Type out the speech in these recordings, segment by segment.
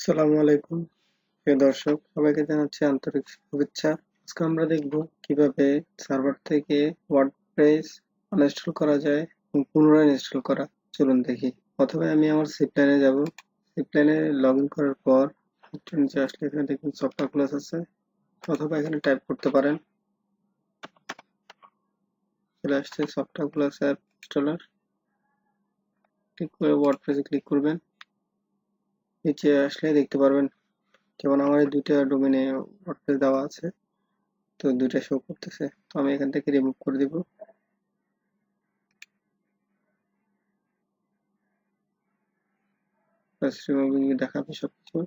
আসসালামু আলাইকুম প্রিয় দর্শক, সবাইকে জানাচ্ছি আন্তরিক শুভেচ্ছা। আজকে আমরা দেখব কিভাবে সার্ভার থেকে ওয়ার্ডপ্রেস আনইনস্টল করা যায় এবং পুনরায় ইনস্টল করা। চলুন দেখি। প্রথমে আমি আমার সি প্ল্যানে যাব। সি প্ল্যানে লগ ইন করার পর একটু নিচে আসলে এখানে দেখুন সফটওয়্যার ক্লাস আছে, অথবা এখানে টাইপ করতে পারেন। চলে আসছে software class app installer. Click করে ওয়ার্ডপ্রেসে ক্লিক করবেন। নিচে আসলে দেখতে পারবেন যেমন আমার এই দুইটা ডোমেনে ওয়ার্ডপ্রেস দেওয়া আছে, তো দুইটা শো করতেছে। তো আমি এখান থেকে রিমুভ করে দিব। রিমুভিং দেখাবে সবকিছু।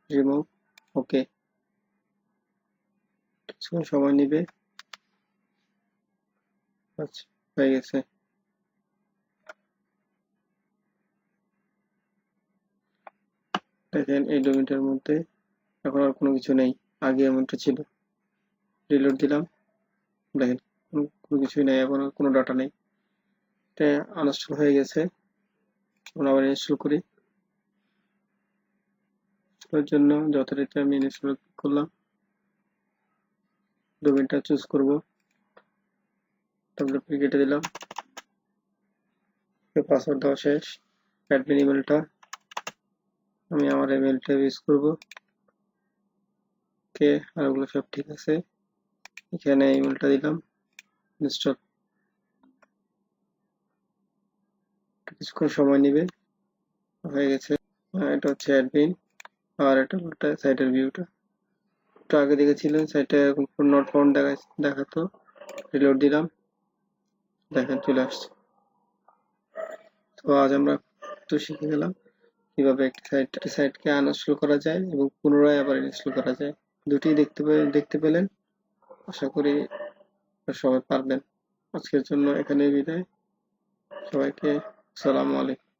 রিমুভ, ওকে। কিছু সময় নিবে। আচ্ছা, হয়ে গেছে। দেখেন এই ডোমেনটার মধ্যে এখন আর কোনো কিছু নেই, আগে এমনটা ছিল। রিলোড দিলাম, দেখেন কোনো কিছুই নেই, এখন কোনো ডাটা নেই। এটা আনইনস্টল হয়ে গেছে। এখন আবার ইনস্টল করি। ইনস্টলের জন্য যথারীতি আমি ইনস্টল করলাম, ডোমেনটা চুজ করব, তারপরে কেটে দিলাম। পাসওয়ার্ড দেওয়া শেষ। অ্যাডমিন ইমেলটা আমি আমার ইমেলটা ইউজ করব। ওকে, আর ওগুলো সব ঠিক আছে। এখানে ইমেলটা দিলাম, ইনস্টল। কিছুক্ষণ সময় নেবে, হয়ে গেছে। এটা হচ্ছে অ্যাডমিন, আর এটা হচ্ছে সাইটের ভিউটা। একটু আগে দেখেছিলেন সাইটে নট ফাউন্ড দেখাতো। রিলোড দিলাম, দেখেন চলে আসছে। তো আজ আমরা তো শিখে গেলাম কিভাবে একটি সাইটকে আনইনস্টল করা যায় এবং পুনরায় আবার ইনস্টল করা যায়। দুটি দেখতে পেলেন। আশা করি সবাই পারবেন। আজকের জন্য এখানেই বিদায়। সবাইকে আসসালামু আলাইকুম।